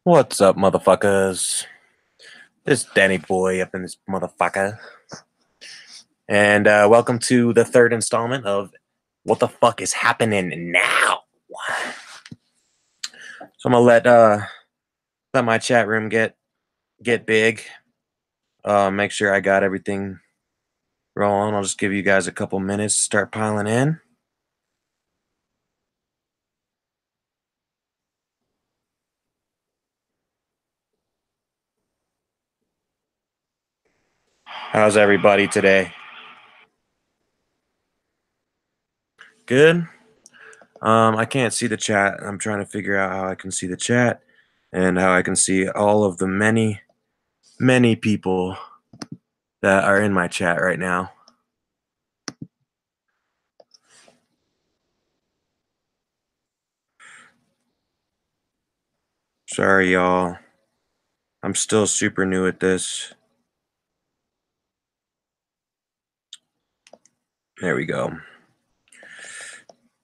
What's up, motherfuckers? This Danny boy up in this motherfucker. And welcome to the third installment of What the Fuck is Happening Now? So I'm gonna let my chat room get big. Make sure I got everything rolling. I'll just give you guys a couple minutes to start piling in. How's everybody today? Good? I can't see the chat. I'm trying to figure out how I can see the chat and how I can see all of the many, many people that are in my chat right now. Sorry, y'all. I'm still super new at this. There we go.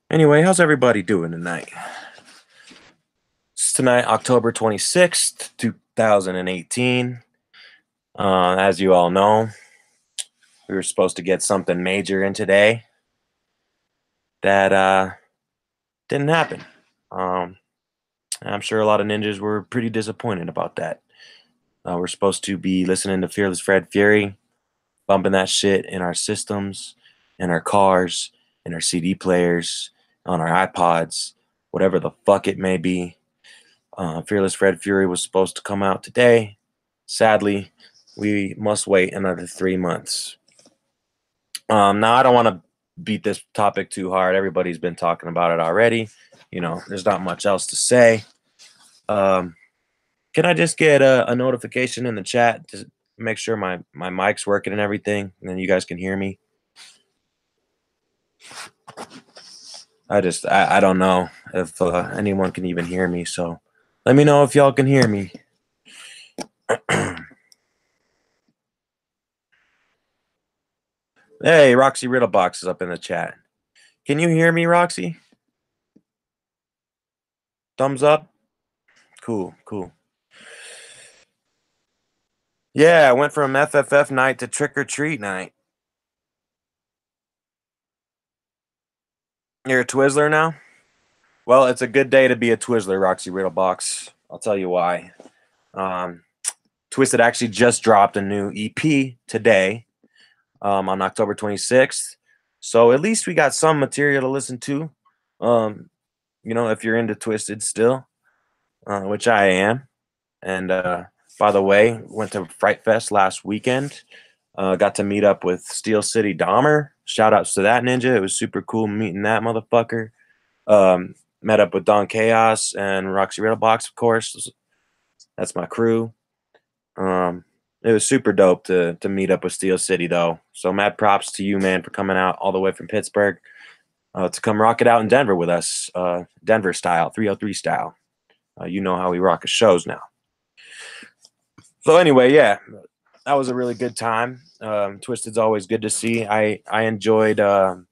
Anyway, how's everybody doing tonight? It's tonight, October 26th, 2018. As you all know, we were supposed to get something major in today. That didn't happen. I'm sure a lot of ninjas were pretty disappointed about that. We're supposed to be listening to Fearless Fred Fury, bumping that shit in our systems, in our cars, in our CD players, on our iPods, whatever the fuck it may be. Fearless Fred Fury was supposed to come out today. Sadly, we must wait another 3 months. Now, I don't want to beat this topic too hard. Everybody's been talking about it already. You know, there's not much else to say. Can I just get a notification in the chat to make sure my mic's working and everything, and then you guys can hear me? I don't know if anyone can even hear me, so let me know if y'all can hear me. Hey, Roxy Riddlebox is up in the chat. Can you hear me, Roxy? Thumbs up? Cool. Yeah, I went from FFF night to trick or treat night. You're a Twizzler now? Well, it's a good day to be a Twizzler, Roxy Riddlebox. I'll tell you why. Twisted actually just dropped a new EP today, on October 26th. So at least we got some material to listen to. You know, if you're into Twisted still, which I am. And by the way, went to Fright Fest last weekend. Got to meet up with Steel City Dahmer. Shout outs to that ninja. It was super cool meeting that motherfucker. Met up with Don Chaos and Roxy Riddlebox, of course. That's my crew. It was super dope to meet up with Steel City, though. So mad props to you, man, for coming out all the way from Pittsburgh to come rock it out in Denver with us, Denver style, 303 style. You know how we rock his shows now. So anyway, yeah, that was a really good time. Twisted's always good to see. I enjoyed. You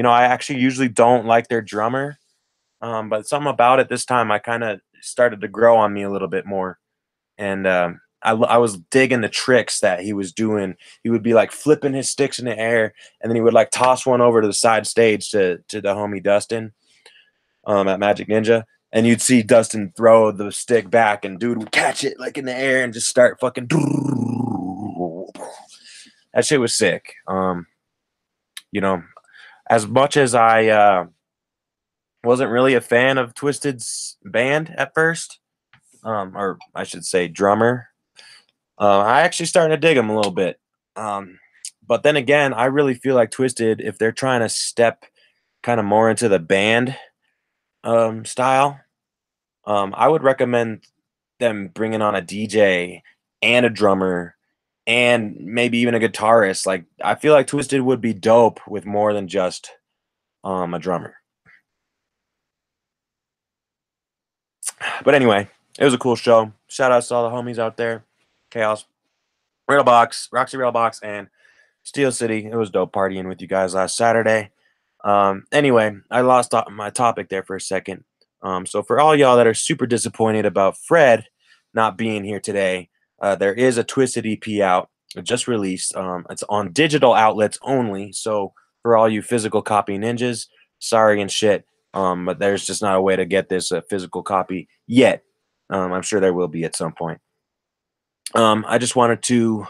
know, I actually usually don't like their drummer, but something about it this time I kind of started to grow on me a little bit more, and I was digging the tricks that he was doing. He would be like flipping his sticks in the air, and then he would like toss one over to the side stage to the homie Dustin at Magic Ninja. And you'd see Dustin throw the stick back, and dude would catch it like in the air and just start fucking. That shit was sick. You know, as much as I wasn't really a fan of Twisted's band at first, or I should say drummer, I actually starting to dig him a little bit. But then again, I really feel like Twisted, if they're trying to step kind of more into the band style, I would recommend them bringing on a DJ and a drummer and maybe even a guitarist. Like, I feel like Twisted would be dope with more than just a drummer. But anyway, it was a cool show. Shout outs to all the homies out there. Chaos, Riddlebox, Roxy Riddlebox, and Steel City. It was dope partying with you guys last Saturday. Anyway, I lost my topic there for a second. So for all y'all that are super disappointed about Fred, not being here today. There is a Twisted EP out, just released. It's on digital outlets only. So for all you physical copy ninjas, sorry and shit. But there's just not a way to get this physical copy yet. I'm sure there will be at some point. I just wanted to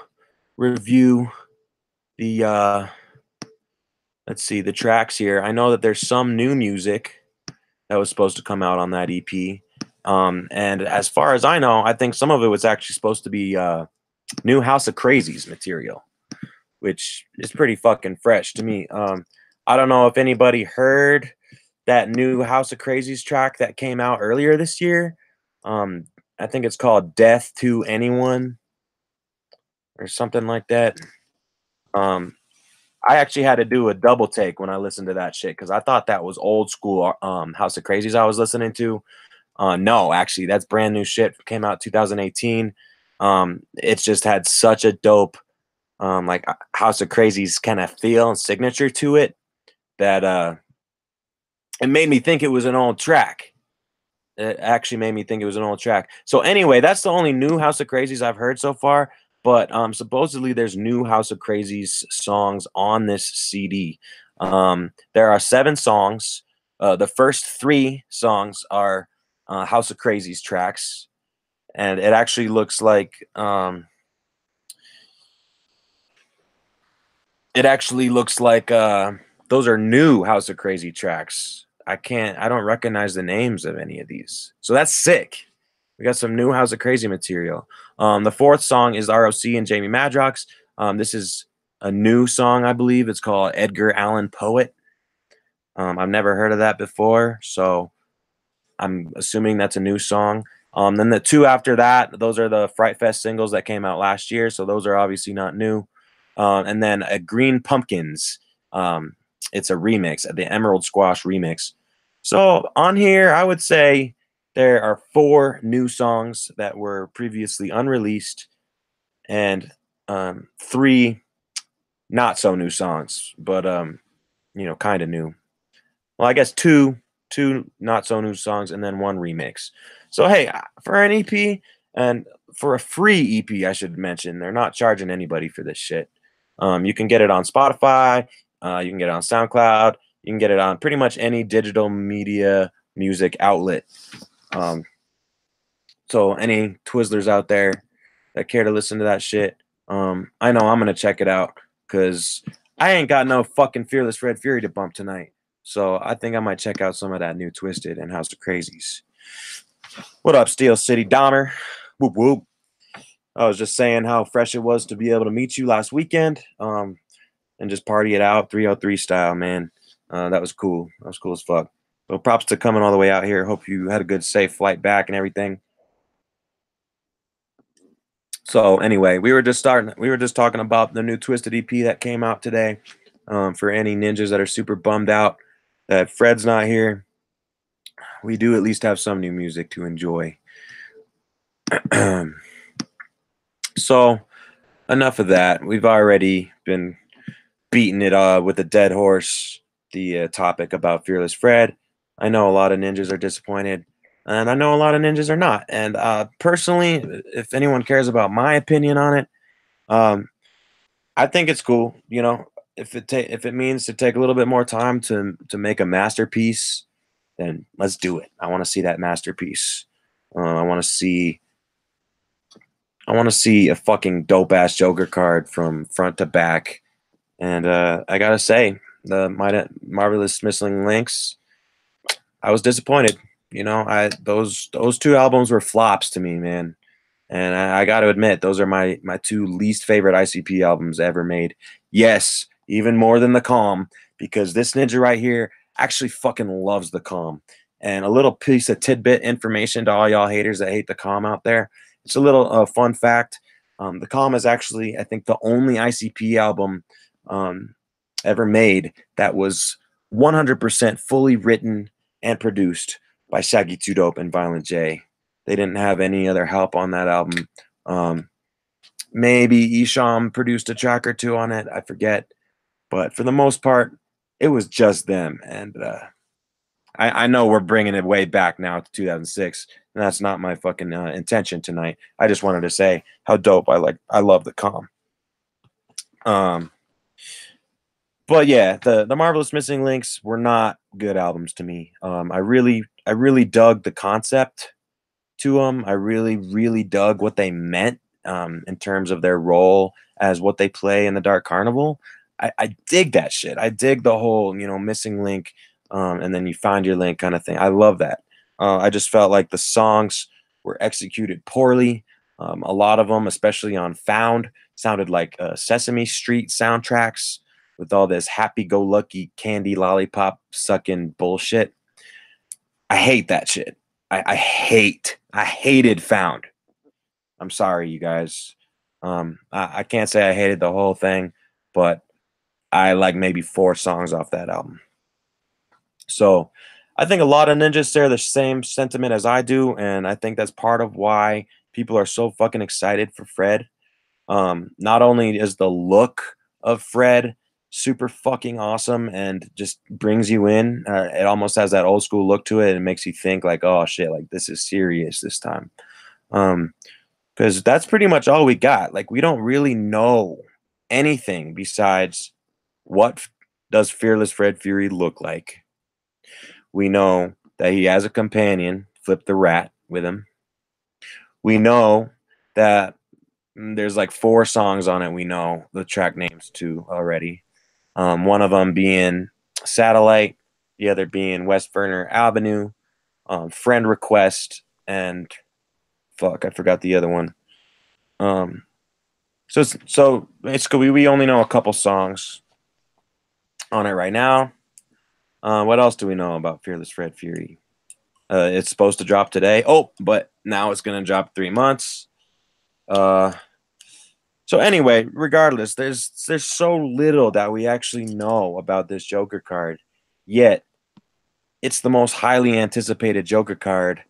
review the let's see, the tracks here. I know that there's some new music that was supposed to come out on that EP. And as far as I know, I think some of it was actually supposed to be new House of Crazies material, which is pretty fucking fresh to me. I don't know if anybody heard that new House of Crazies track that came out earlier this year. I think it's called Death to Anyone or something like that. Um, I actually had to do a double take when I listened to that shit because I thought that was old school House of Crazies I was listening to. No, actually, that's brand new shit. Came out 2018. It's just had such a dope like House of Crazies kind of feel and signature to it that it made me think it was an old track. It actually made me think it was an old track. So anyway, that's the only new House of Crazies I've heard so far. But supposedly there's new House of Crazies songs on this CD. There are 7 songs. The first 3 songs are House of Crazies tracks, and it actually looks like those are new House of Crazy tracks. I don't recognize the names of any of these. So that's sick. We got some new House of Crazy material. The 4th song is ROC and Jamie Madrox. This is a new song, I believe. It's called Edgar Allan Poet. I've never heard of that before, so I'm assuming that's a new song. Then the 2 after that, those are the Fright Fest singles that came out last year, so those are obviously not new. And then a Green Pumpkins. It's a remix, the Emerald Squash remix. So on here, I would say there are 4 new songs that were previously unreleased, and 3 not so new songs, but kind of new. Well, I guess two not so new songs and then 1 remix. So hey, for an EP and for a free EP, I should mention, they're not charging anybody for this shit. You can get it on Spotify, you can get it on SoundCloud, you can get it on pretty much any digital media music outlet. So any Twizzlers out there that care to listen to that shit, I know I'm gonna check it out because I ain't got no fucking Fearless Fred Fury to bump tonight. So I think I might check out some of that new Twisted and House of Crazies. What up, Steel City Donner? Whoop whoop. I was just saying how fresh it was to be able to meet you last weekend, and just party it out 303 style, man. That was cool. That was cool as fuck. So props to coming all the way out here. Hope you had a good, safe flight back and everything. So anyway, we were just talking about the new Twisted EP that came out today. For any ninjas that are super bummed out that Fred's not here, we do at least have some new music to enjoy. So enough of that. We've already been beating it with a dead horse, the topic about Fearless Fred. I know a lot of ninjas are disappointed, and I know a lot of ninjas are not. And personally, if anyone cares about my opinion on it, I think it's cool. If it means to take a little bit more time to make a masterpiece, then let's do it. I want to see that masterpiece. I want to see a fucking dope ass Joker card from front to back. And I gotta say, the Marvelous Missing Links, I was disappointed. Those 2 albums were flops to me, man. And I got to admit, those are my 2 least favorite ICP albums ever made. Yes, even more than The Calm, because this ninja right here actually fucking loves The Calm. And a little piece of tidbit information to all y'all haters that hate The Calm out there. It's a little fun fact. The Calm is actually, I think, the only ICP album ever made that was 100% fully written and produced by Shaggy 2 Dope and Violent J. They didn't have any other help on that album. Maybe Isham produced a track or 2 on it. I forget. But for the most part, it was just them. And I know we're bringing it way back now to 2006. and that's not my fucking intention tonight. I just wanted to say how dope I love the calm. Um, but yeah, the Marvelous Missing Links were not good albums to me. I really dug the concept to them. I really dug what they meant in terms of their role as what they play in the Dark Carnival. I dig that shit. I dig the whole, missing link, and then you find your link kind of thing. I love that. I just felt like the songs were executed poorly. A lot of them, especially on Found, sounded like Sesame Street soundtracks with all this happy-go-lucky candy lollipop sucking bullshit. I hate that shit. I hated Found. I'm sorry, you guys. I can't say I hated the whole thing, but I like maybe 4 songs off that album. So I think a lot of ninjas share the same sentiment as I do, and I think that's part of why people are so fucking excited for Fred. Not only is the look of Fred super fucking awesome and just brings you in, it almost has that old school look to it and makes you think like, oh shit, like this is serious this time. Because that's pretty much all we got. Like we don't really know anything besides what does Fearless Fred Fury look like. We know that he has a companion, Flip the Rat, with him. We know that there's like 4 songs on it. We know the track names to already. One of them being Satellite, the other being West Verner Avenue, Friend Request, and fuck, I forgot the other one. So basically, we only know a couple songs on it right now. What else do we know about Fearless Fred Fury? It's supposed to drop today. Oh, but now it's going to drop 3 months. So anyway, regardless, there's so little that we actually know about this Joker card, yet it's the most highly anticipated Joker card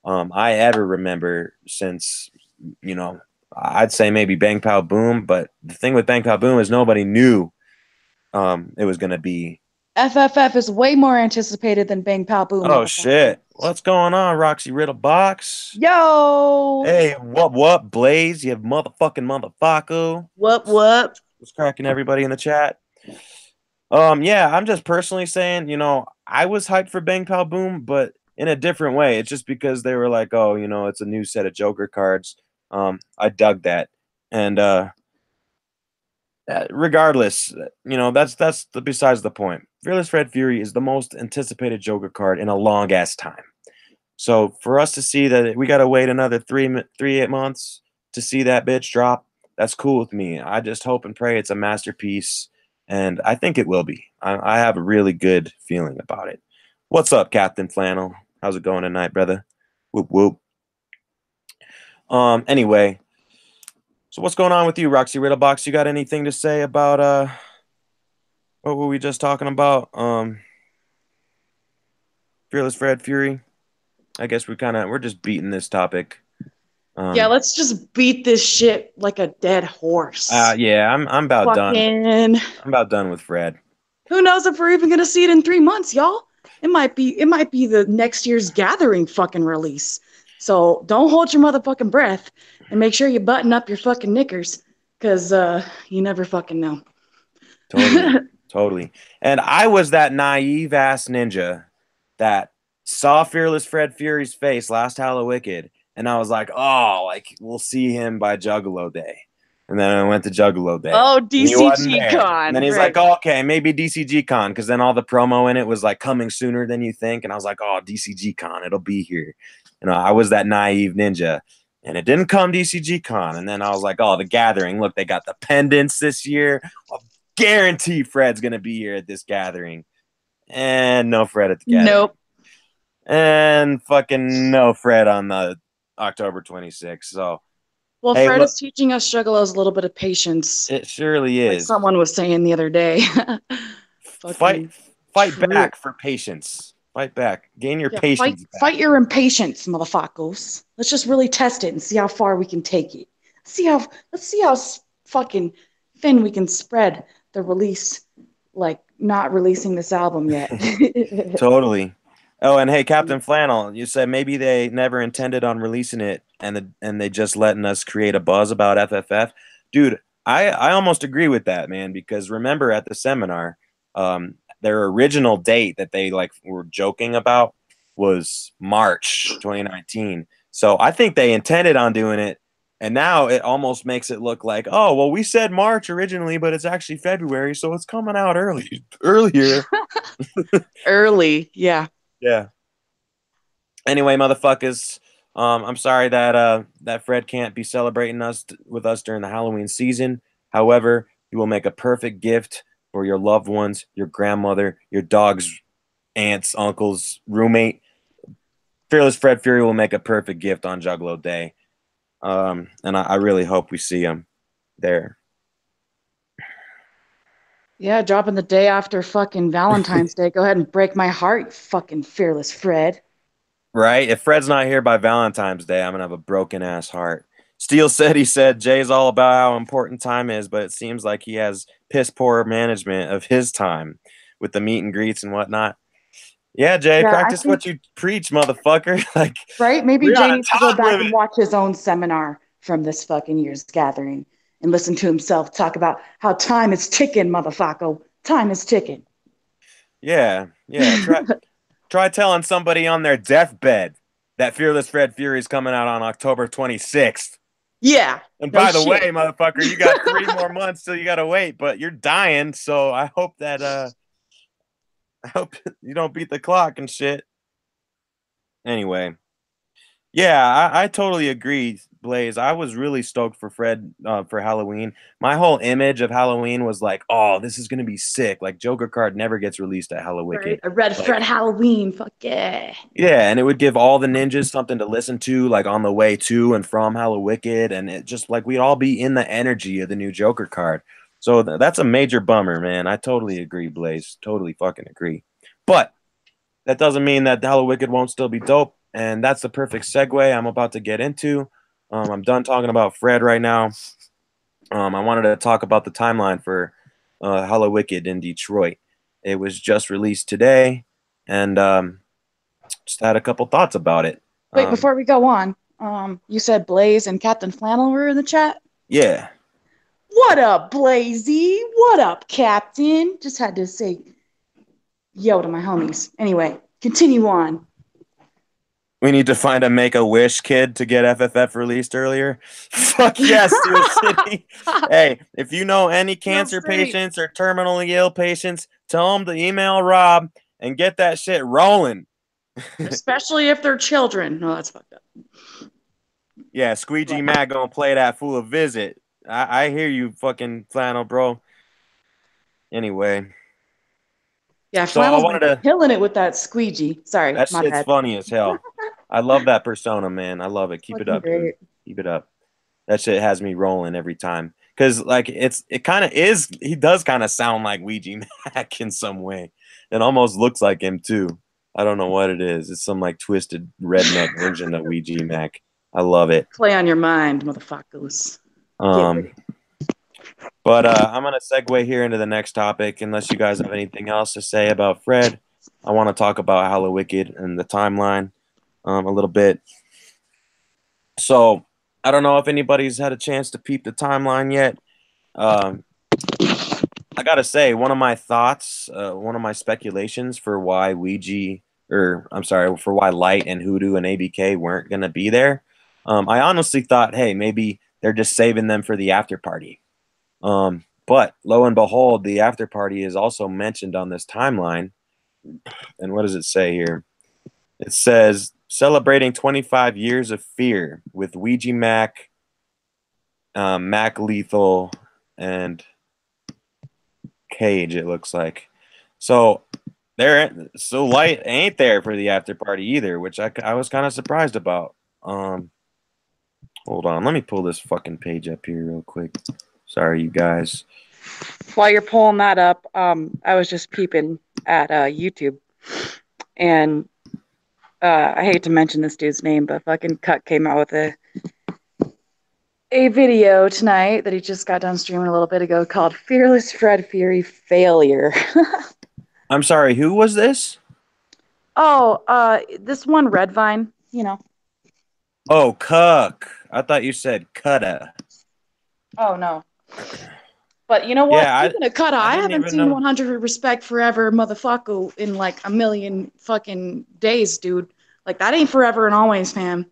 I ever remember since, I'd say maybe Bang Pow Boom. But the thing with Bang Pow Boom is nobody knew it was going to be. FFF is way more anticipated than Bang Pow Boom, Oh motherfucker. shit! What's going on, Roxy Riddle Box? Yo! Hey, what, Blaze? You have motherfucker. What? What's cracking, everybody in the chat? Yeah, I'm just personally saying, I was hyped for Bang Pow Boom, but in a different way. It's just because they were like, oh, it's a new set of Joker cards. I dug that, and regardless, that's besides the point. Fearless Fred Fury is the most anticipated Joker card in a long ass time. So for us to see that we got to wait another 8 months to see that bitch drop, that's cool with me. I just hope and pray it's a masterpiece, and I think it will be. I have a really good feeling about it. What's up, Captain Flannel? How's it going tonight, brother? Whoop whoop. Anyway, so what's going on with you, Roxy Riddlebox? You got anything to say about what were we just talking about? Fearless Fred Fury. I guess we're just beating this topic. Yeah, let's just beat this shit like a dead horse. Yeah, I'm about done. Fucking. I'm about done with Fred. Who knows if we're even gonna see it in 3 months, y'all? It might be the next year's Gathering fucking release. So don't hold your motherfucking breath and make sure you button up your fucking knickers, cause you never fucking know. Totally. And I was that naive ass ninja that saw Fearless Fred Fury's face last Hallowicked, and I was like, oh, like we'll see him by Juggalo Day. And then I went to Juggalo Day. Oh, He wasn't DCG there. Con. And then he's like, oh, okay, maybe DCG Con, because then all the promo in it was like coming sooner than you think. And I was like, oh, DCG Con, it'll be here. I was that naive ninja. And it didn't come DCG Con. And then I was like, oh, the Gathering. Look, they got the pendants this year. I'll guarantee Fred's going to be here at this Gathering. And no Fred at the Gathering. Nope. And fucking no Fred on the October 26th. So, well, hey, Fred look, is teaching us Juggalos a little bit of patience. It surely is. Like someone was saying the other day. Fight back for patience. Fight back. Gain your patience back. Fight your impatience, motherfuckers. Let's just really test it and see how far we can take it. Let's see how fucking thin we can spread the release, like not releasing this album yet. Totally. Oh, and hey, Captain Flannel, you said maybe they never intended on releasing it, and they just letting us create a buzz about FFF. Dude, I almost agree with that, man, because remember at the seminar, their original date that they like were joking about was March 2019. So I think they intended on doing it, and now it almost makes it look like, oh, well, we said March originally, but it's actually February, so it's coming out earlier. Early, yeah. Yeah. Anyway, motherfuckers, I'm sorry that that Fred can't be celebrating with us during the Halloween season. However, he will make a perfect gift for your loved ones, your grandmother, your dog's aunts, uncles, roommate. Fearless Fred Fury will make a perfect gift on Juggalo Day, and I really hope we see him there. Yeah, dropping the day after fucking Valentine's Day. Go ahead and break my heart, you fucking fearless Fred. Right? If Fred's not here by Valentine's Day, I'm gonna have a broken ass heart. Steele said he said Jay's all about how important time is, but it seems like he has piss poor management of his time with the meet and greets and whatnot. Yeah, Jay, Yeah, I practice think, what you preach, motherfucker. Like right? Maybe we're Jay on a needs to go time back limit. and watch his own seminar from this fucking year's gathering and listen to himself talk about how time is ticking, motherfucker. Time is ticking. Yeah, yeah. Try telling somebody on their deathbed that Fearless Fred Fury is coming out on October 26th. Yeah, And no by the way, shit. motherfucker, you got 3 more months till you gotta wait, but you're dying, so I hope that I hope you don't beat the clock and shit. Anyway, yeah, I totally agree, Blaze. I was really stoked for Fred for Halloween. My whole image of Halloween was like, oh, this is gonna be sick. Like Joker card never gets released at Right? Hallowicked. A red Fred Like, Halloween. Fuck yeah. yeah, and it would give all the ninjas something to listen to, like on the way to and from Hallowicked, and it just like we'd all be in the energy of the new Joker card. So that's a major bummer, man. I totally agree, Blaze. Totally fucking agree. But that doesn't mean that Hallowicked won't still be dope, and that's the perfect segue I'm about to get into. I'm done talking about Fred right now. I wanted to talk about the timeline for Hallowicked in Detroit. It was just released today, and just had a couple thoughts about it. Wait, Um, before we go on, you said Blaze and Captain Flannel were in the chat. yeah, What up, Blazy? What up, Captain? Just had to say yo to my homies. Anyway, continue on. we need to find a Make a Wish kid to get FFF released earlier. Fuck yes, Steel City. Hey, if you know any Real cancer City. patients or terminally ill patients, tell them to email Rob and get that shit rolling. Especially if they're children. No, that's fucked up. Yeah, Squeegee But Mac gonna play that fool a visit. I hear you, fucking flannel, bro. Anyway, yeah, so I Flannel's wanted been to. killing it with that squeegee. Sorry, That my shit's bad. funny as hell. I love that persona, man. I love it. Keep it Fucking up, dude. great. Keep it up. That shit has me rolling every time. Cause like it kind of is. He does kind of sound like Ouija Mac in some way. It almost looks like him too. I don't know what it is. It's some like twisted redneck version of Ouija Mac. I love it. Play on your mind, motherfuckers. Get with Um, it. but I'm gonna segue here into the next topic. Unless you guys have anything else to say about Fred, I want to talk about Hallowicked and the timeline a little bit. So I don't know if anybody's had a chance to peep the timeline yet. Um, I gotta say, one of my thoughts, one of my speculations for why Ouija, or I'm sorry, for why Light and Hoodoo and ABK weren't gonna be there. I honestly thought, hey, maybe they're just saving them for the after party. But lo and behold, the after party is also mentioned on this timeline. And what does it say here? It says celebrating 25 years of fear with Ouija Mac, Mac Lethal, and Cage. It looks like so. So Light ain't there for the after party either, which I was kind of surprised about. Um, Hold on, let me pull this fucking page up here real quick. Sorry, you guys. While you're pulling that up, I was just peeping at YouTube, and I hate to mention this dude's name, but fucking Cut came out with a video tonight that he just got done streaming a little bit ago called "Fearless Fred Fury Failure." I'm sorry, who was this? Oh, this one red vine, Oh, cuck. I thought you said cutta. Oh no. But you know what? Yeah, Speaking of Cutter, I I didn't haven't even seen know. 100 Respect Forever motherfucker in like a million fucking days, dude. Like that ain't forever and always, fam.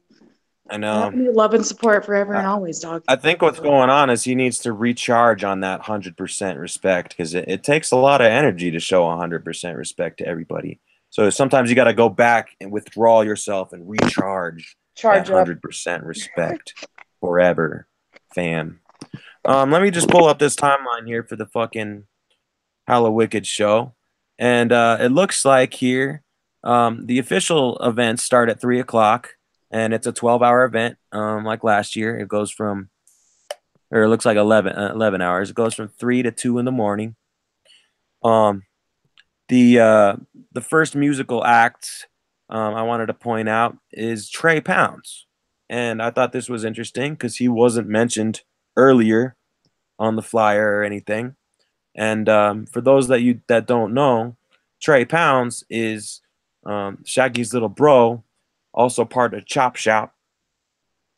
I You have know. to need love and support forever I, and always, dog. I think what's going on is he needs to recharge on that 100% respect because it takes a lot of energy to show 100% respect to everybody. So sometimes you got to go back and withdraw yourself and recharge that Charge up. 100% respect forever, fam. Let me just pull up this timeline here for the fucking Hella Wicked show. And it looks like here the official events start at 3 o'clock and it's a 12-hour event like last year. It goes from or it looks like 11 hours. It goes from 3 to 2 in the morning. Um, the first musical act I wanted to point out is Trey Pounds, and I thought this was interesting because he wasn't mentioned earlier on the flyer or anything. And for those that don't know, Trey Pounds is Shaggy's little bro, also part of Chop Shop.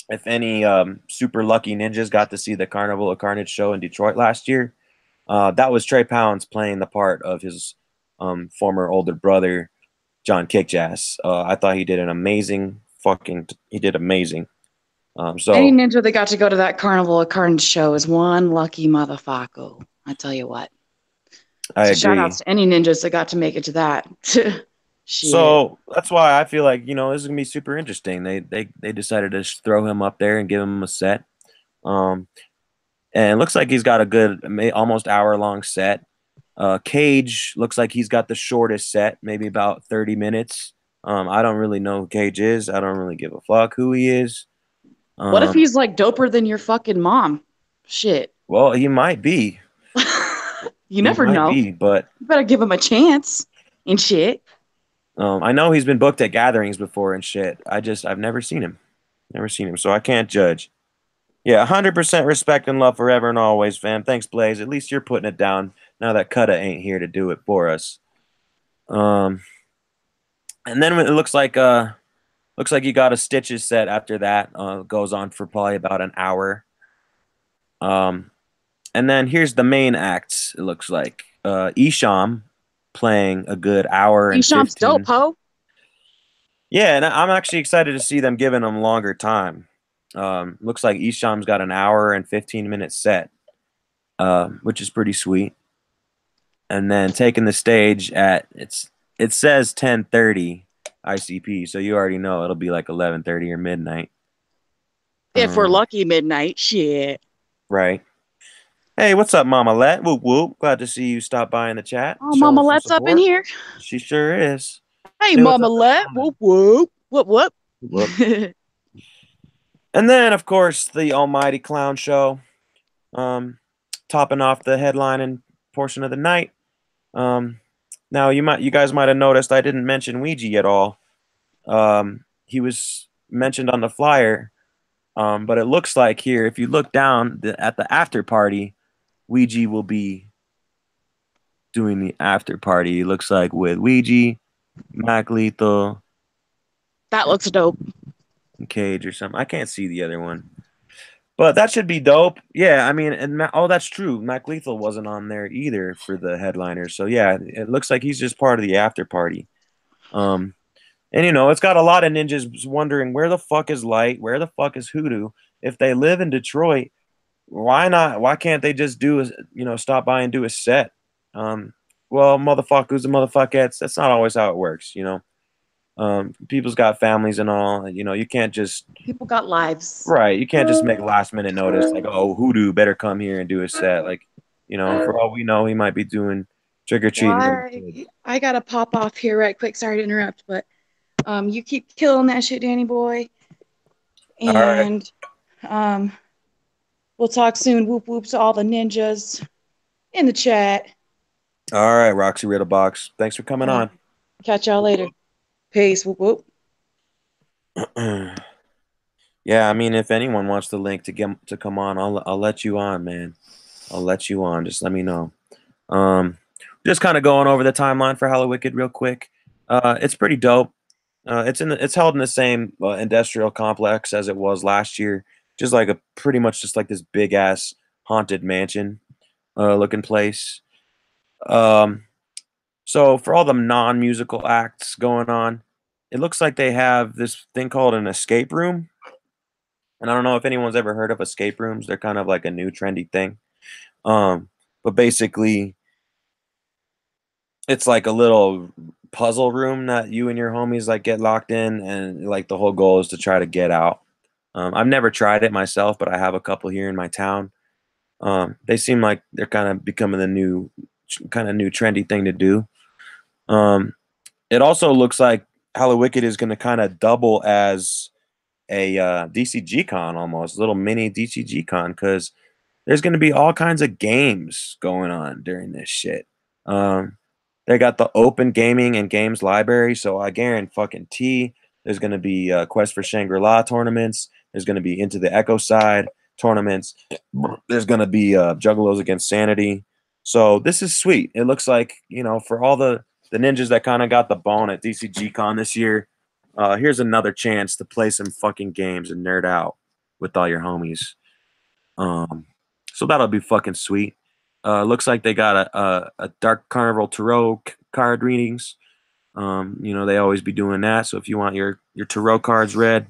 If any super lucky ninjas got to see the Carnival of Carnage show in Detroit last year, that was Trey Pounds playing the part of his former older brother, John Kickjass. I thought he did an amazing he did amazing. Any So ninja that got to go to that Carnival of Carnage show is one lucky motherfucker. I tell you what. I So shout outs agree. to any ninjas that got to make it to that. Shit. So that's why I feel like this is gonna be super interesting. They decided to throw him up there and give him a set. Um, and it looks like he's got a good almost hour long set. Cage looks like he's got the shortest set, maybe about 30 minutes. I don't really know who Cage is. I don't really give a fuck who he is. What if Um, he's like doper than your fucking mom? Shit. well, he might be. You He never might know. be, but You better give him a chance and shit. I know he's been booked at gatherings before and shit. I've never seen him. Never seen him, so I can't judge. Yeah, 100% respect and love forever and always, fam. Thanks, Blaze. At least you're putting it down now that Cutta ain't here to do it for us. Um, and then it looks like you got a Stitches set after that. Goes on for probably about an hour. Um, and then here's the main acts. It looks like Isham playing a good hour and Esham's dope, 15. ho. Yeah, and I'm actually excited to see them giving him longer time. Looks like Isham's got an hour and 15-minute set, which is pretty sweet. And then taking the stage it says 10:30 ICP, so you already know it'll be like 11:30 or midnight. If we're Um, lucky, midnight. Shit. right. Hey, what's up, Mama Let? Whoop whoop. Glad to see you stop by in the chat, Oh, showing Mama some Let's up in support. here. She sure is. Hey, Say what's Mama up to Let. Mama. Whoop, whoop. Whoop, whoop. Whoop. And then, of course, the Almighty Clown Show, um, topping off the headlining portion of the night. Um, now you guys might have noticed I didn't mention Ouija at all. He was mentioned on the flyer, but it looks like here, if you look down at the after party, Ouija will be doing the after party. It looks like with Ouija, Mac Lethal, That looks dope. and Cage or something. I can't see the other one. But that should be dope. Yeah, I mean, oh, that's true. Mac Lethal wasn't on there either for the headliner. So yeah, it looks like he's just part of the after party. Um, and it's got a lot of ninjas wondering where the fuck is Light, where the fuck is Hoodoo. If they live in Detroit, why not? Why can't they just stop by and do a set? Um, well, motherfuckers and motherfuckettes, that's not always how it works. People's got families and all. You can't just People got lives. right. You can't just make last minute notice like, oh, Hoodoo better come here and do a set. Like, for all we know, he might be doing trick or treating with his Why? kids. I gotta pop off here right quick. Sorry to interrupt, but you keep killing that shit, Danny boy. All right. And um, we'll talk soon. Whoop whoops to all the ninjas in the chat. All right, Roxy Riddlebox. Thanks for coming Uh, on. Catch y'all later. Peace. Whoop whoop. Yeah, I mean, if anyone wants the link to come on, I'll let you on, man. I'll let you on. Just let me know. Um, just kind of going over the timeline for Hollow Wicked real quick. It's pretty dope. It's held in the same industrial complex as it was last year, just like a pretty much just like this big ass haunted mansion looking place. Um, so for all the non-musical acts going on, it looks like they have this thing called an escape room. And I don't know if anyone's ever heard of escape rooms. They're kind of like a new trendy thing. Um, but basically, it's like a little puzzle room that you and your homies like get locked in, and like the whole goal is to try to get out. I've never tried it myself, but I have a couple here in my town. They seem like they're kind of becoming the new, kind of new trendy thing to do. Um, it also looks like Hallowicked is going to kind of double as a DCG con, almost little mini DCG con, because there's going to be all kinds of games going on during this shit. Um, they got the open gaming and games library, so I guarantee fucking T. There's going to be Quest for Shangri-La tournaments. There's going to be Into the Echo Side tournaments. There's going to be Juggalos Against Sanity. So this is sweet. It looks like, for all the ninjas that kind of got the bone at DCG Con this year, here's another chance to play some fucking games and nerd out with all your homies. Um, so that'll be fucking sweet. Looks like they got a Dark Carnival Tarot card readings. They always be doing that. So if you want your tarot cards read,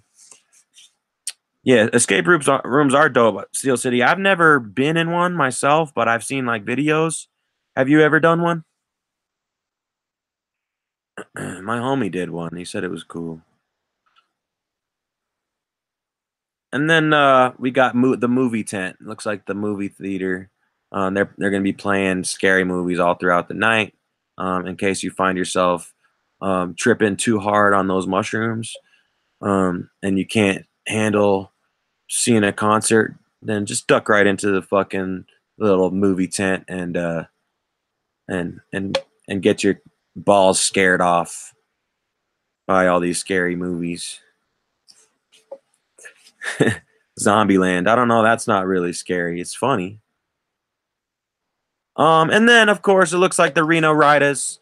yeah, escape rooms are dope at Steel City. I've never been in one myself, but I've seen like videos. Have you ever done one? My homie did one. He said it was cool. And then we got the movie tent. Looks like the movie theater. They're going to be playing scary movies all throughout the night. In case you find yourself tripping too hard on those mushrooms, and you can't handle seeing a concert, then just duck right into the fucking little movie tent and get your balls scared off by all these scary movies. Zombieland. I don't know. That's not really scary. It's funny. And then of course it looks like the Reno Riders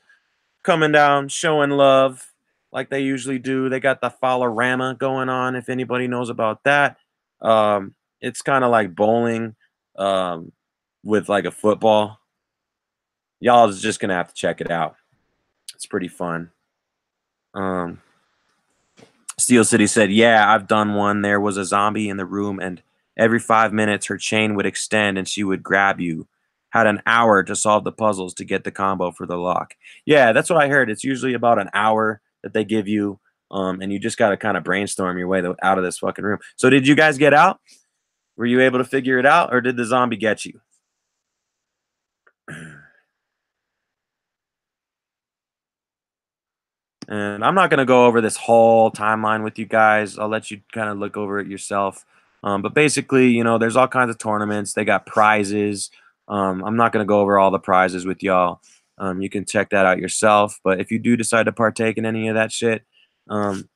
coming down, showing love like they usually do. They got the Fallarama going on. If anybody knows about that, it's kind of like bowling, um, with like a football. Y'all is just gonna have to check it out. It's pretty fun. Um, Steel City said, "Yeah, I've done one. There was a zombie in the room, and every 5 minutes her chain would extend and she would grab you. Had an hour to solve the puzzles to get the combo for the lock." Yeah, that's what I heard. It's usually about an hour that they give you, and you just got to kind of brainstorm your way out of this fucking room. So, did you guys get out? Were you able to figure it out, or did the zombie get you? And I'm not going to go over this whole timeline with you guys. I'll let you kind of look over it yourself. But basically, there's all kinds of tournaments. They got prizes. I'm not going to go over all the prizes with y'all. You can check that out yourself. But if you do decide to partake in any of that shit, um,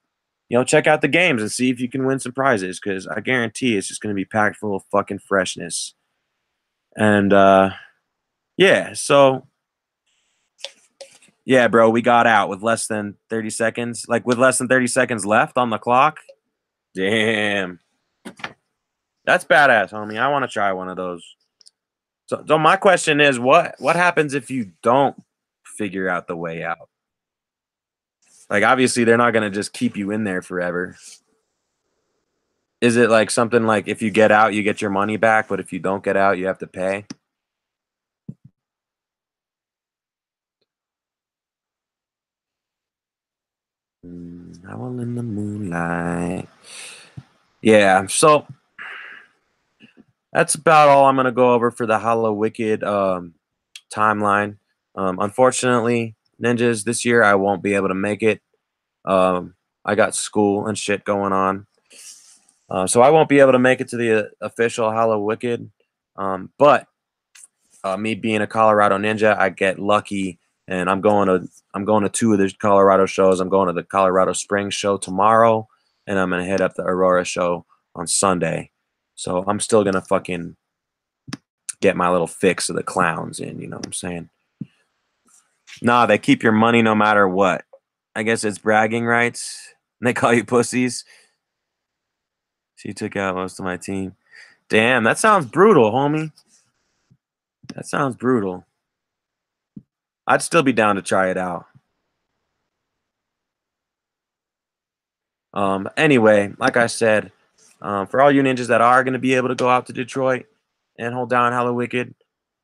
check out the games and see if you can win some prizes, because I guarantee it's just going to be packed full of fucking freshness. And yeah, so yeah, bro, we got out with less than 30 seconds. Like with less than 30 seconds left on the clock. Damn. That's badass, homie. I want to try one of those. So my question is, what happens if you don't figure out the way out? Like obviously they're not going to just keep you in there forever. Is it like something like if you get out, you get your money back, but if you don't get out, you have to pay? Howl in the moonlight. Yeah, so that's about all I'm gonna go over for the Hollow Wicked timeline. Unfortunately, ninjas, this year I won't be able to make it. I got school and shit going on, so I won't be able to make it to the official Hollow Wicked. But me being a Colorado ninja, I get lucky, and I'm going to two of the Colorado shows. I'm going to the Colorado Springs show tomorrow, and I'm gonna head up the Aurora show on Sunday. So I'm still gonna fucking get my little fix of the clowns in. You know what I'm saying? Nah, they keep your money no matter what. I guess it's bragging rights. And they call you pussies. She took out most of my team. Damn, that sounds brutal, homie. That sounds brutal. I'd still be down to try it out. Anyway, like I said, for all you ninjas that are going to be able to go out to Detroit and hold down Hella Wicked,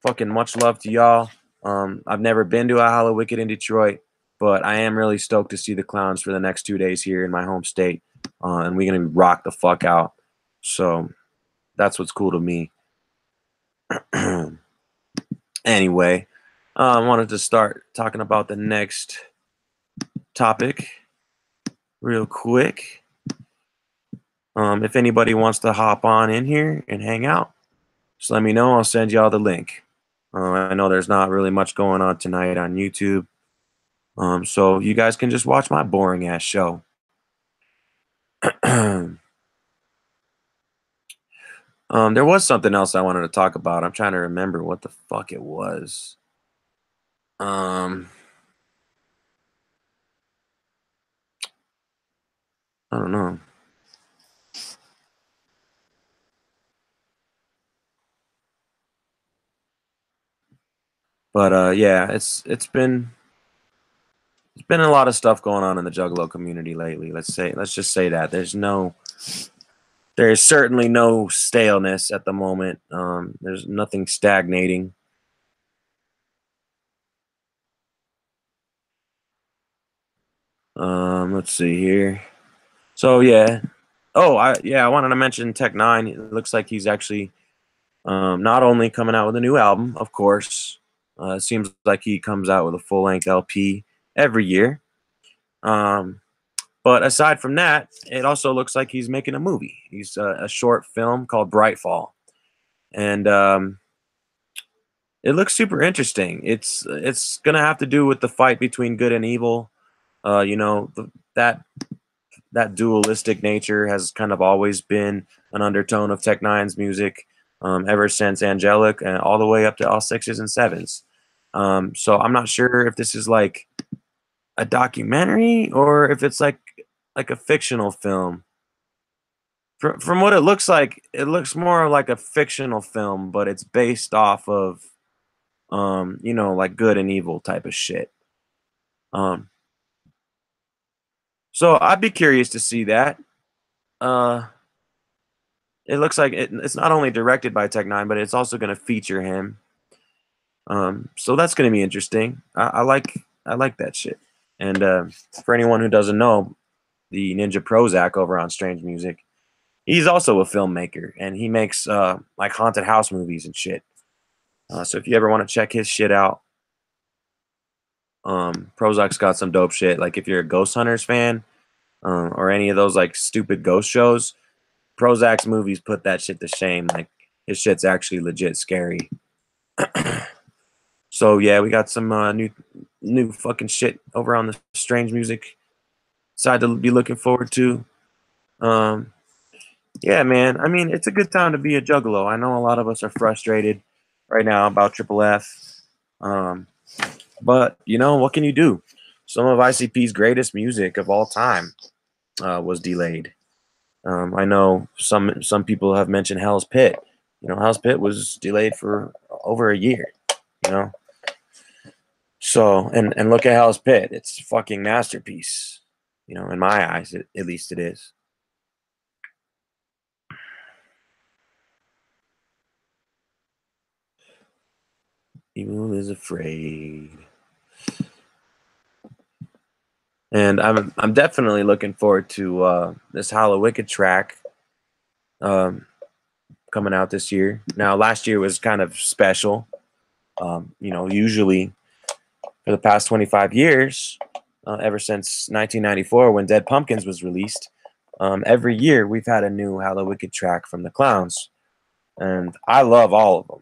fucking much love to y'all. I've never been to a Hella Wicked in Detroit, but I am really stoked to see the clowns for the next 2 days here in my home state, and we're going to rock the fuck out. So that's what's cool to me. Anyway, I wanted to start talking about the next topic real quick. If anybody wants to hop on in here and hang out, just let me know. I'll send y'all the link. I know there's not really much going on tonight on YouTube, so you guys can just watch my boring ass show. There was something else I wanted to talk about. I'm trying to remember what the fuck it was. I don't know. But yeah, it's been a lot of stuff going on in the Juggalo community lately. Let's just say that there's certainly no staleness at the moment. There's nothing stagnating. Let's see here. So yeah. Oh, I wanted to mention Tech Nine. It looks like he's actually not only coming out with a new album, of course. It seems like he comes out with a full length LP every year. But aside from that, it also looks like he's making a movie. He's a short film called Brightfall, and it looks super interesting. It's gonna have to do with the fight between good and evil. That dualistic nature has kind of always been an undertone of Tech Nine's music, ever since Angelic and all the way up to all sixes and sevens. So I'm not sure if this is like a documentary or if it's like a fictional film. From what it looks like, it looks more like a fictional film, but it's based off of like good and evil type of shit. Um, so I'd be curious to see that. Uh, it looks like it's not only directed by Tech Nine, but it's also going to feature him. So that's going to be interesting. I like that shit. And for anyone who doesn't know, the Ninja Prozac over on Strange Music, he's also a filmmaker, and he makes like haunted house movies and shit. So if you ever want to check his shit out, Prozac's got some dope shit. Like if you're a Ghost Hunters fan, or any of those like stupid ghost shows, Prozac's movies put that shit to shame. Like his shit's actually legit scary. So yeah, we got some new fucking shit over on the Strange Music side to be looking forward to. Yeah, man. I mean, it's a good time to be a juggalo. I know a lot of us are frustrated right now about Triple F. But what can you do? Some of ICP's greatest music of all time was delayed. I know some people have mentioned Hell's Pit. Hell's Pit was delayed for over a year. So and look at Hell's Pit. It's a fucking masterpiece. In my eyes, at least it is. Evil is afraid. And I'm definitely looking forward to this Hollow Wicked track coming out this year. Now, last year was kind of special. Usually for the past 25 years, ever since 1994 when Dead Pumpkins was released, every year we've had a new Hollow Wicked track from the Clowns. And I love all of them.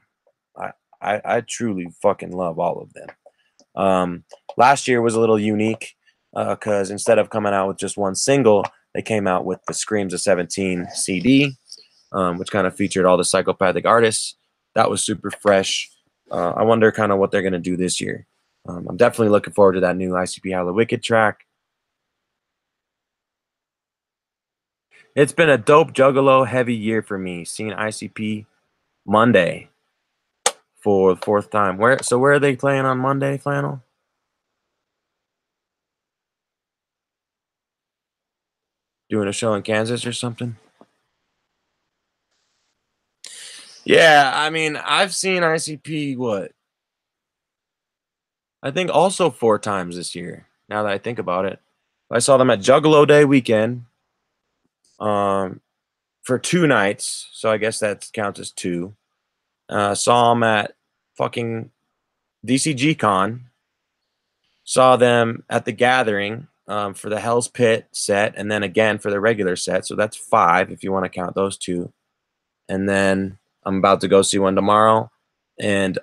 I truly fucking love all of them. Last year was a little unique because instead of coming out with just one single, they came out with the Screams of 17 CD, which kind of featured all the psychopathic artists. That was super fresh. I wonder kind of what they're going to do this year. I'm definitely looking forward to that new ICP Hollow Wicked track. It's been a dope Juggalo heavy year for me. Seeing ICP Monday for the fourth time. Where are they playing on Monday, Flannel? Doing a show in Kansas or something? Yeah, I mean, I've seen ICP what? I think also four times this year. Now that I think about it, I saw them at Juggalo Day weekend, um, for 2 nights. So I guess that counts as two. Saw them at fucking DCG Con. Saw them at the Gathering, for the Hell's Pit set, and then again for the regular set. So that's five if you want to count those two. And then I'm about to go see one tomorrow, and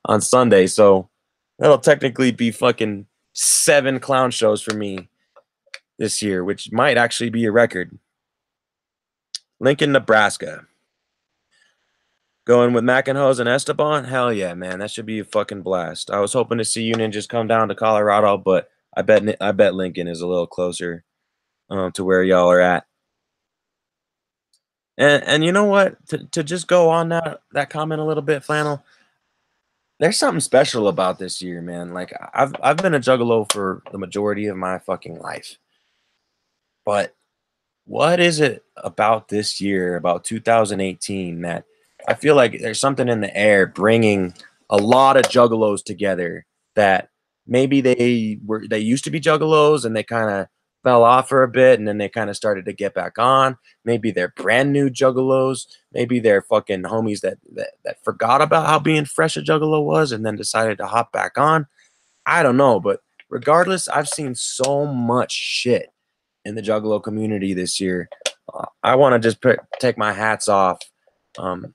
on Sunday. So that'll technically be fucking 7 clown shows for me this year, which might actually be a record. Lincoln, Nebraska. Going with Mackinhose and Esteban? Hell yeah, man. That should be a fucking blast. I was hoping to see Union just come down to Colorado, but I bet Lincoln is a little closer, to where y'all are at. And you know what? To just go on that comment a little bit, Flannel. There's something special about this year, man. Like I've been a juggalo for the majority of my fucking life. But what is it about this year, about 2018, that I feel like there's something in the air bringing a lot of juggalos together that maybe they used to be juggalos and they kind of fell off for a bit and then they kind of started to get back on. Maybe they're brand new juggalos. Maybe they're fucking homies that forgot about how being fresh a juggalo was and then decided to hop back on. I don't know, but regardless, I've seen so much shit in the Juggalo community this year. I want to just take my hats off,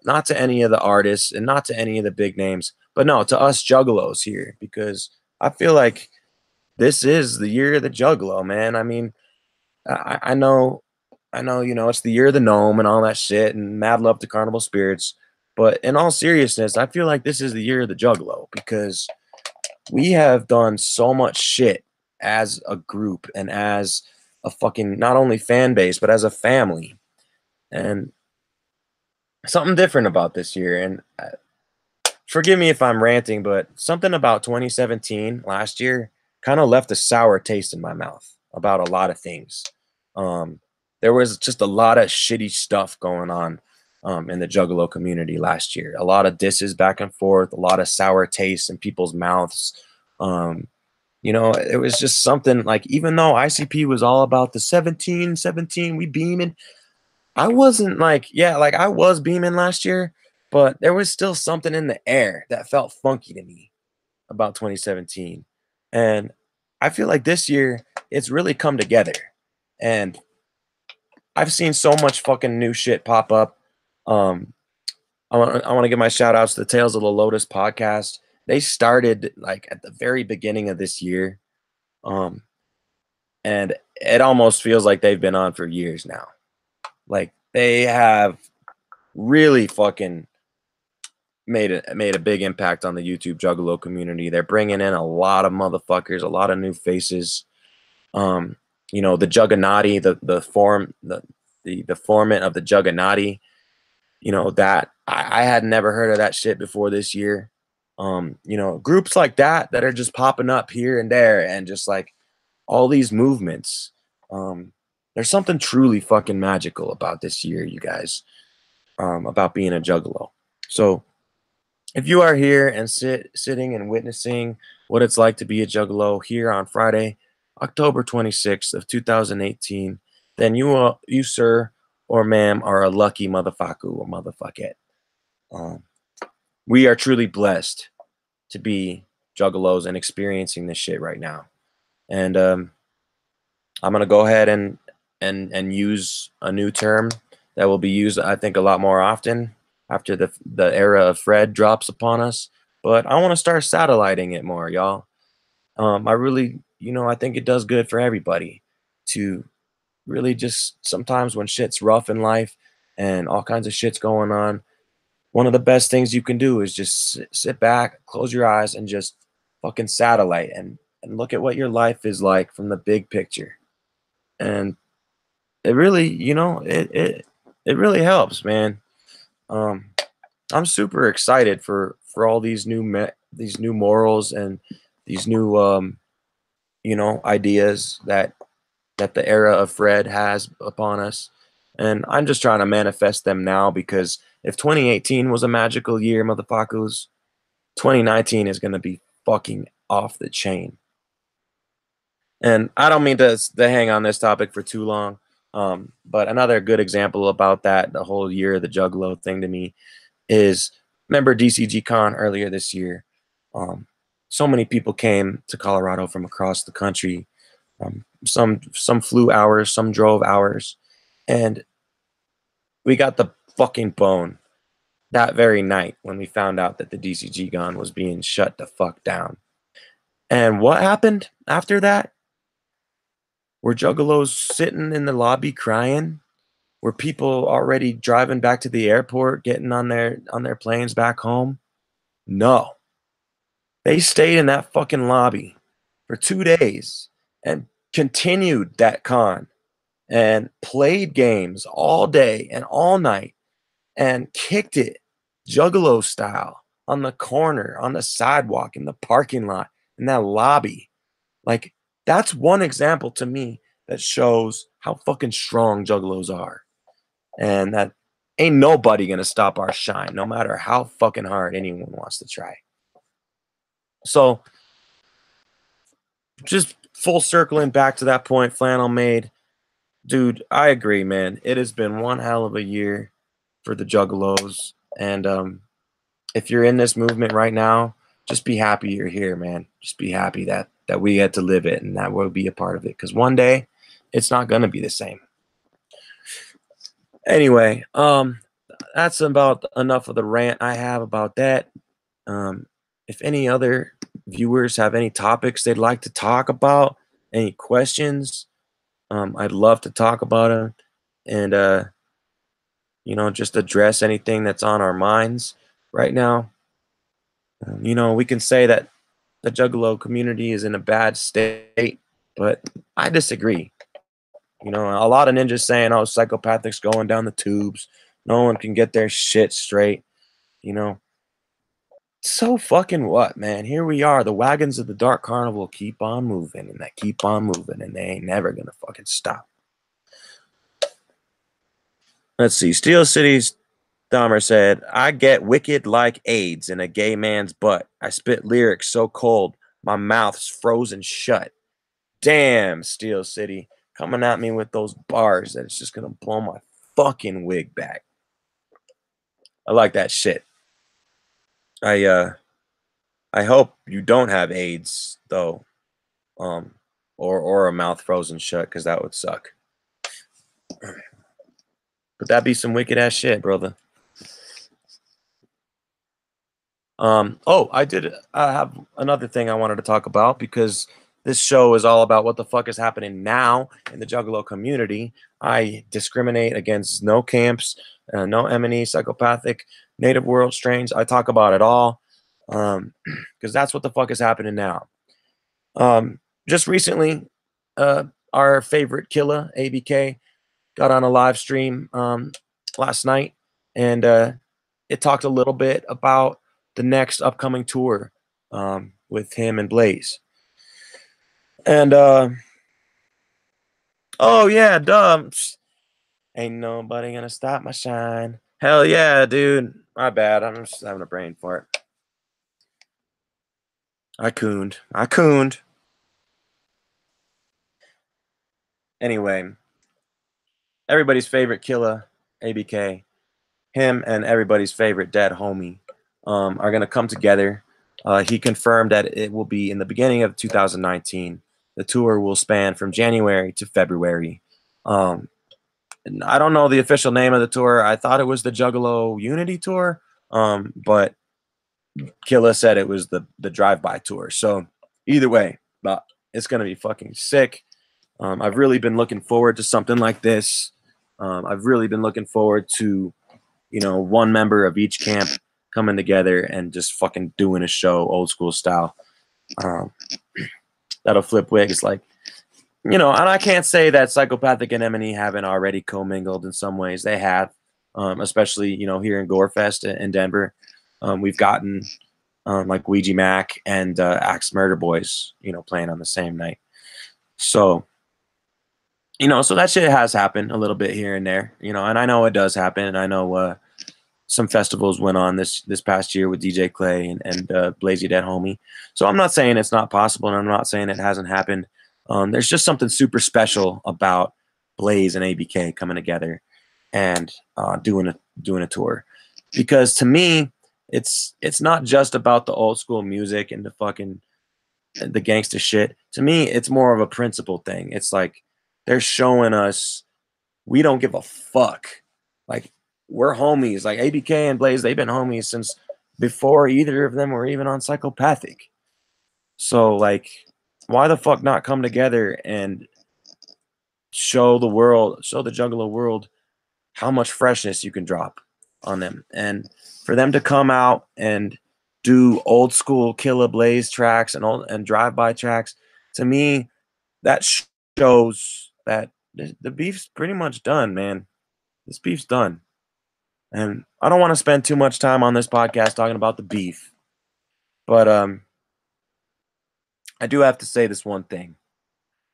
not to any of the artists and not to any of the big names, but no, to us Juggalos here, because I feel like this is the year of the Juggalo, man. I mean, I know, it's the year of the gnome and all that shit, and mad love to Carnival Spirits. But in all seriousness, I feel like this is the year of the Juggalo because we have done so much shit as a group and as a fucking not only fan base but as a family, and something different about this year. And forgive me if I'm ranting, but something about 2017 last year kind of left a sour taste in my mouth about a lot of things. um there was just a lot of shitty stuff going on, in the Juggalo community last year. A lot of disses back and forth, a lot of sour tastes in people's mouths. um it was just something like, even though ICP was all about the 17, 17, we beaming, I wasn't like, yeah, like I was beaming last year, but there was still something in the air that felt funky to me about 2017. And I feel like this year it's really come together. And I've seen so much fucking new shit pop up. Um, I want to give my shout outs to the Tales of the Lotus podcast. They started like at the very beginning of this year. Um, and it almost feels like they've been on for years now. Like they have really fucking made a big impact on the YouTube Juggalo community. They're bringing in a lot of motherfuckers, a lot of new faces. Um, the Jugganati, the formant of the Jugganati. That I had never heard of that shit before this year. Groups like that are just popping up here and there, and just like all these movements. There's something truly fucking magical about this year, you guys, about being a juggalo. So if you are here and sitting and witnessing what it's like to be a juggalo here on Friday, October 26th of 2018, then you sir or ma'am are a lucky motherfucker or motherfuckette. Um, we are truly blessed to be juggalos and experiencing this shit right now. And I'm gonna go ahead and use a new term that will be used, I think, a lot more often after the era of Fred drops upon us. But I want to start satelliting it more, y'all. I really, I think it does good for everybody to really just sometimes when shit's rough in life and all kinds of shit's going on, one of the best things you can do is just sit back, close your eyes, and just fucking satellite and look at what your life is like from the big picture. And it really, it really helps, man. Um, I'm super excited for all these these new morals and these new ideas that the era of Fred has upon us. And I'm just trying to manifest them now because if 2018 was a magical year, motherfuckers, 2019 is going to be fucking off the chain. And I don't mean to hang on this topic for too long, but another good example about that, the whole year of the Juggalo thing to me, is remember DCG Con earlier this year. Um, so many people came to Colorado from across the country. Some flew hours, some drove hours, and we got the fucking bone that very night when we found out that the DCG Con was being shut the fuck down. And what happened after that? Were juggalos sitting in the lobby crying? Were people already driving back to the airport, getting on their planes back home? No. They stayed in that fucking lobby for 2 days and continued that con and played games all day and all night and kicked it juggalo style on the corner, on the sidewalk, in the parking lot, in that lobby. Like, that's one example to me that shows how fucking strong juggalos are. And that ain't nobody gonna stop our shine, no matter how fucking hard anyone wants to try. So, just full circling back to that point Flannel made, dude, I agree, man. It has been one hell of a year for the juggalos. And if you're in this movement right now, just be happy you're here, man. Just be happy that we get to live it and that we'll be a part of it. Because one day, it's not gonna be the same. Anyway, that's about enough of the rant I have about that. If any other viewers have any topics they'd like to talk about, any questions, I'd love to talk about them and just address anything that's on our minds right now. We can say that the Juggalo community is in a bad state, but I disagree. A lot of ninjas saying, "Oh, psychopathics going down the tubes. No one can get their shit straight." You know, so fucking what, man? Here we are. The wagons of the Dark Carnival keep on moving, and they keep on moving, and they ain't never gonna fucking stop. Let's see. Steel City's Dahmer said, "I get wicked like AIDS in a gay man's butt. I spit lyrics so cold, my mouth's frozen shut." Damn, Steel City, coming at me with those bars that it's just gonna blow my fucking wig back. I like that shit. I hope you don't have AIDS though, or a mouth frozen shut, because that would suck. But that'd be some wicked ass shit, brother. I did have another thing I wanted to talk about because this show is all about what the fuck is happening now in the Juggalo community. I discriminate against no camps, no M&E, psychopathic, native world strains. I talk about it all because that's what the fuck is happening now. Just recently, our favorite killer, ABK, got on a live stream last night, and it talked a little bit about the next upcoming tour with him and Blaze. And oh yeah, dumb. Ain't nobody gonna stop my shine. Hell yeah, dude. My bad. I'm just having a brain fart. I cooned. Anyway, everybody's favorite killer, ABK, him and everybody's favorite dead homie are gonna come together. He confirmed that it will be in the beginning of 2019. The tour will span from January to February. I don't know the official name of the tour. I thought it was the Juggalo Unity Tour, but Killa said it was the drive-by tour. So either way, but it's gonna be fucking sick. I've really been looking forward to something like this. I've really been looking forward to, one member of each camp coming together and just fucking doing a show, old school style. That'll flip wigs like And I can't say that Psychopathic and M&E haven't already commingled in some ways. They have, especially here in Gorefest in Denver. We've gotten like Ouija Mac and Axe Murder Boys, playing on the same night. So so that shit has happened a little bit here and there, and I know it does happen, and I know some festivals went on this past year with DJ Clay and Blazy Dead Homie. So I'm not saying it's not possible, and I'm not saying it hasn't happened. There's just something super special about Blaze and ABK coming together and doing a tour, because to me, it's not just about the old school music and the gangster shit. To me, it's more of a principle thing. It's like they're showing us we don't give a fuck. Like, we're homies. Like ABK and Blaze, they've been homies since before either of them were even on Psychopathic. So like, why the fuck not come together and show the juggler world how much freshness you can drop on them, and for them to come out and do old school Killa Blaze tracks and drive by tracks. To me, that shows that the beef's pretty much done, man. This beef's done. And I don't want to spend too much time on this podcast talking about the beef, but I do have to say this one thing.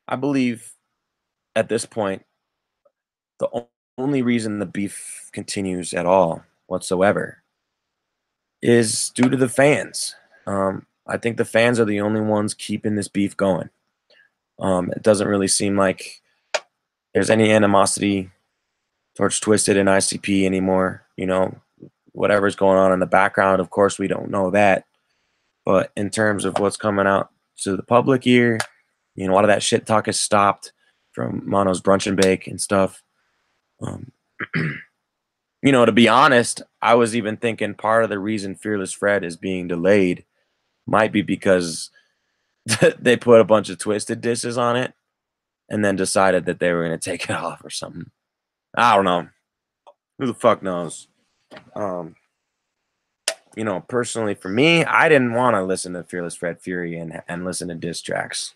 I believe at this point, the only reason the beef continues at all whatsoever is due to the fans. I think the fans are the only ones keeping this beef going. It doesn't really seem like there's any animosity towards Twisted and ICP anymore. Whatever's going on in the background, of course, we don't know that. But in terms of what's coming out to the public ear, a lot of that shit talk has stopped from Mono's Brunch and Bake and stuff. To be honest, I was even thinking part of the reason Fearless Fred is being delayed might be because they put a bunch of Twisted dishes on it and then decided that they were going to take it off or something. I don't know. Who the fuck knows? Personally for me, I didn't want to listen to Fearless Fred Fury and listen to diss tracks.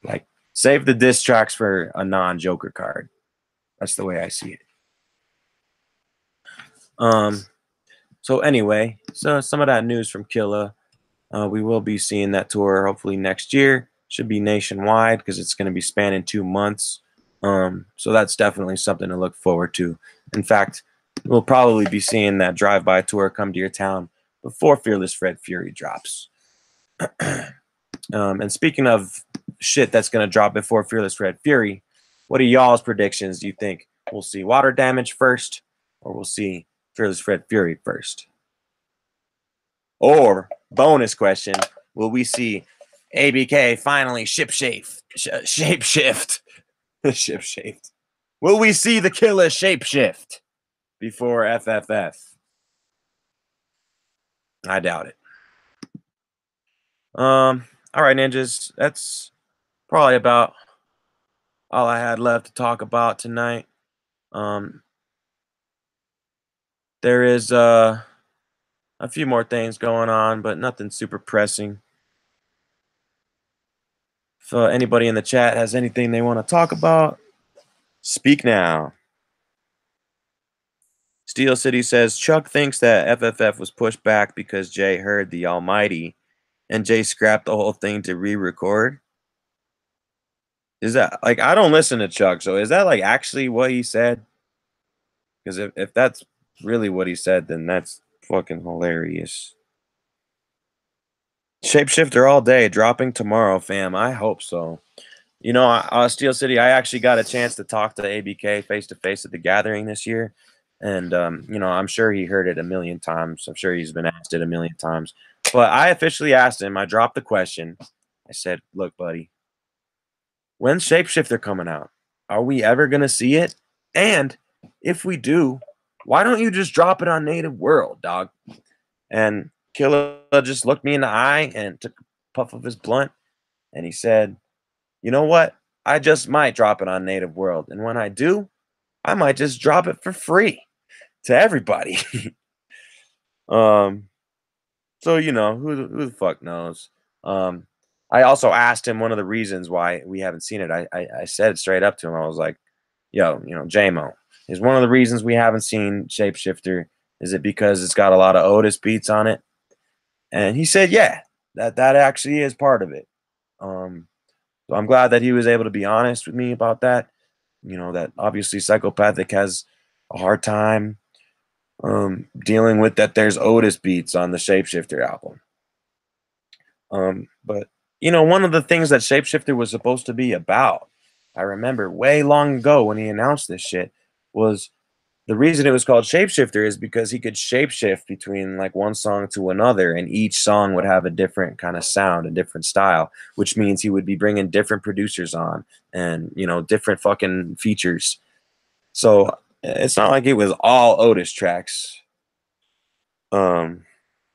Like, save the diss tracks for a non-Joker card. That's the way I see it. So anyway, so some of that news from Killa. We will be seeing that tour hopefully next year. Should be nationwide because it's going to be spanning 2 months. So that's definitely something to look forward to. In fact, we'll probably be seeing that drive-by tour come to your town before Fearless Fred Fury drops. And speaking of shit that's going to drop before Fearless Fred Fury, what are y'all's predictions? Do you think we'll see Water Damage first, or we'll see Fearless Fred Fury first? Or, bonus question, will we see ABK finally shapeshift? Shapeshift. Will we see the killer shapeshift before FFF? I doubt it. All right, ninjas. That's probably about all I had left to talk about tonight. There is a few more things going on, but nothing super pressing. If anybody in the chat has anything they want to talk about, speak now. Steel City says Chuck thinks that FFF was pushed back because Jay heard the Almighty and Jay scrapped the whole thing to re-record. Is that like, I don't listen to Chuck, so is that like actually what he said? Because if that's really what he said, then that's fucking hilarious. Shapeshifter all day, dropping tomorrow, fam. I hope so. Steel City, I actually got a chance to talk to ABK face to face at the gathering this year. And, I'm sure he heard it a million times. I'm sure he's been asked it a million times. But I officially asked him, I dropped the question. I said, look, buddy, when's Shapeshifter coming out? Are we ever going to see it? And if we do, why don't you just drop it on Native World, dog? And Killa just looked me in the eye and took a puff of his blunt. And he said, you know what? I just might drop it on Native World. And when I do, I might just drop it for free to everybody. So who the fuck knows? I also asked him one of the reasons why we haven't seen it. I said it straight up to him. I was like, "Yo, JMO, is one of the reasons we haven't seen Shapeshifter, is it because it's got a lot of Otis beats on it?" And he said, "Yeah, that actually is part of it." Um, so I'm glad that he was able to be honest with me about that. That obviously Psychopathic has a hard time dealing with that. There's Otis beats on the Shapeshifter album. But one of the things that Shapeshifter was supposed to be about, I remember way long ago when he announced this shit, was the reason it was called Shapeshifter is because he could shapeshift between like one song to another, and each song would have a different kind of sound, a different style, which means he would be bringing different producers on and different fucking features. So it's not like it was all Otis tracks. Um,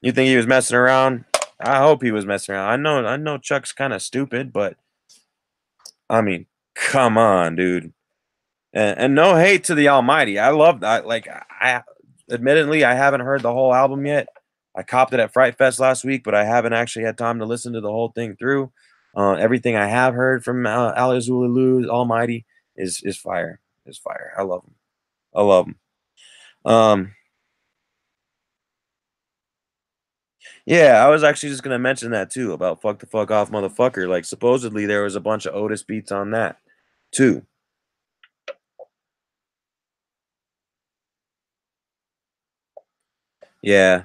you think he was messing around? I hope he was messing around. I know Chuck's kind of stupid, but I mean, come on, dude. And no hate to the Almighty. I love that. Like, I admittedly I haven't heard the whole album yet. I copped it at Fright Fest last week, but I haven't actually had time to listen to the whole thing through. Everything I have heard from Alazulu Almighty is fire. Is fire. I love him. I love him. Um, Yeah, I was actually just gonna mention that too about "Fuck the Fuck Off, Motherfucker." Like, supposedly there was a bunch of Otis beats on that too. Yeah,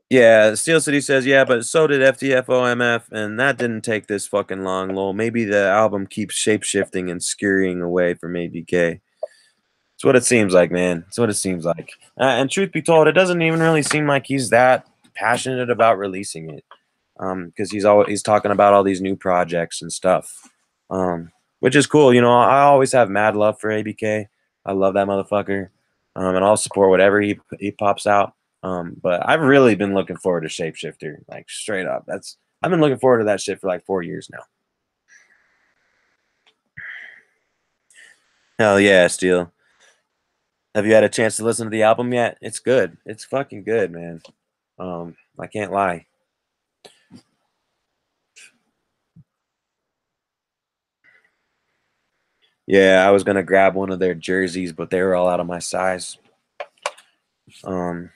yeah. Steel City says, yeah, but so did FTFOMF, and that didn't take this fucking long. Lol. Maybe the album keeps shape shifting and scurrying away from ABK. It's what it seems like, man. It's what it seems like. And truth be told, it doesn't even really seem like he's that passionate about releasing it. Because he's talking about all these new projects and stuff, which is cool. I always have mad love for ABK. I love that motherfucker, and I'll support whatever he pops out. But I've really been looking forward to Shapeshifter, like straight up. I've been looking forward to that shit for like 4 years now. Hell yeah, Steel. Have you had a chance to listen to the album yet? It's good. It's fucking good, man. I can't lie. Yeah, I was gonna grab one of their jerseys, but they were all out of my size. Um,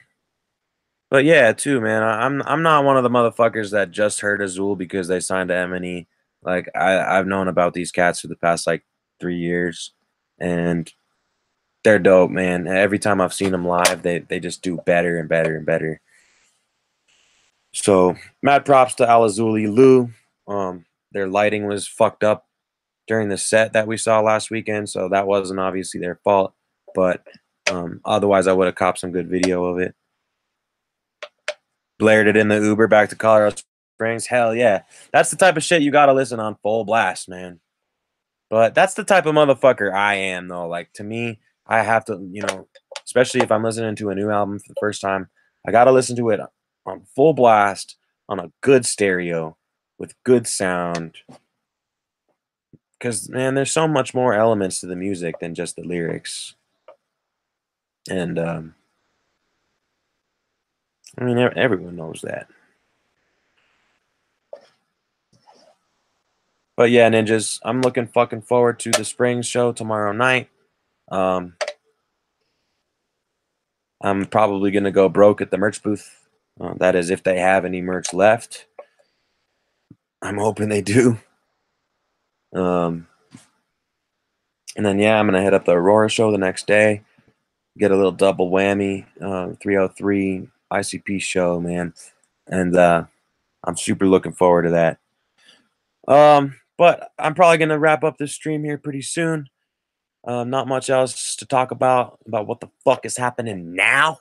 but yeah, too, man. I'm not one of the motherfuckers that just heard Azul because they signed to M&E. Like, I've known about these cats for the past like 3 years, and they're dope, man. Every time I've seen them live, they just do better and better and better. So mad props to Alazuli Lou. Their lighting was fucked up during the set that we saw last weekend, so that wasn't obviously their fault. But otherwise, I would have copped some good video of it. Blared it in the Uber back to Colorado Springs. Hell yeah. That's the type of shit you got to listen on full blast, man. But that's the type of motherfucker I am, though. Like, to me, I have to, especially if I'm listening to a new album for the first time, I got to listen to it on full blast, on a good stereo, with good sound. Because, man, there's so much more elements to the music than just the lyrics. And, I mean, everyone knows that. But yeah, ninjas, I'm looking fucking forward to the spring show tomorrow night. Um, I'm probably gonna go broke at the merch booth. That is, if they have any merch left. I'm hoping they do. Um, and then yeah, I'm gonna head up the Aurora show the next day. Get a little double whammy, 303 ICP show, man, and I'm super looking forward to that. But I'm probably gonna wrap up this stream here pretty soon. Not much else to talk about what the fuck is happening now.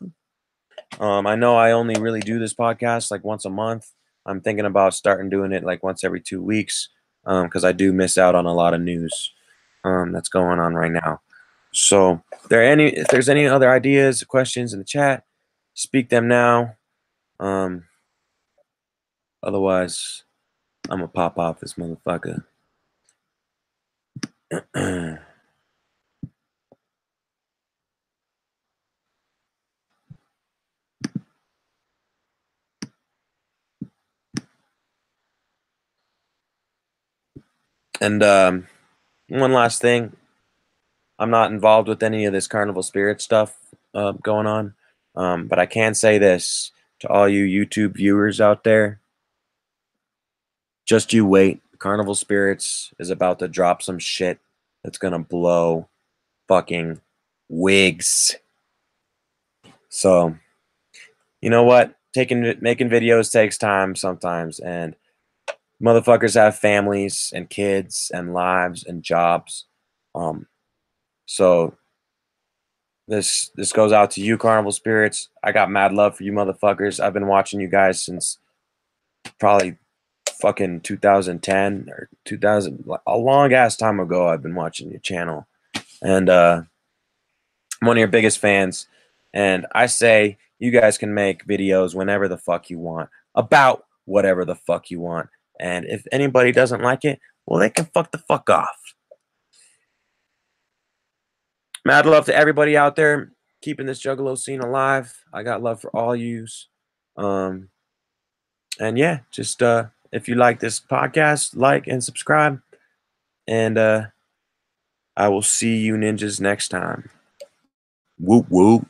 I know I only really do this podcast like once a month. I'm thinking about starting doing it like once every 2 weeks because I do miss out on a lot of news that's going on right now. So, if there's any other ideas, questions in the chat, speak them now. Um, Otherwise, I'm gonna pop off this motherfucker. And one last thing, I'm not involved with any of this carnival spirit stuff going on, but I can say this to all you YouTube viewers out there: just you wait. Carnival Spirits is about to drop some shit that's gonna blow fucking wigs. So you know what? Making videos takes time sometimes, and motherfuckers have families and kids and lives and jobs. Um, so this goes out to you, Carnival Spirits. I got mad love for you motherfuckers. I've been watching you guys since probably fucking 2010 or 2000, a long ass time ago. I've been watching your channel, and I'm one of your biggest fans. And I say you guys can make videos whenever the fuck you want about whatever the fuck you want. And if anybody doesn't like it, well, they can fuck the fuck off. Mad love to everybody out there keeping this Juggalo scene alive. I got love for all yous. Um, and yeah, just if you like this podcast, like and subscribe. And I will see you ninjas next time. Whoop whoop.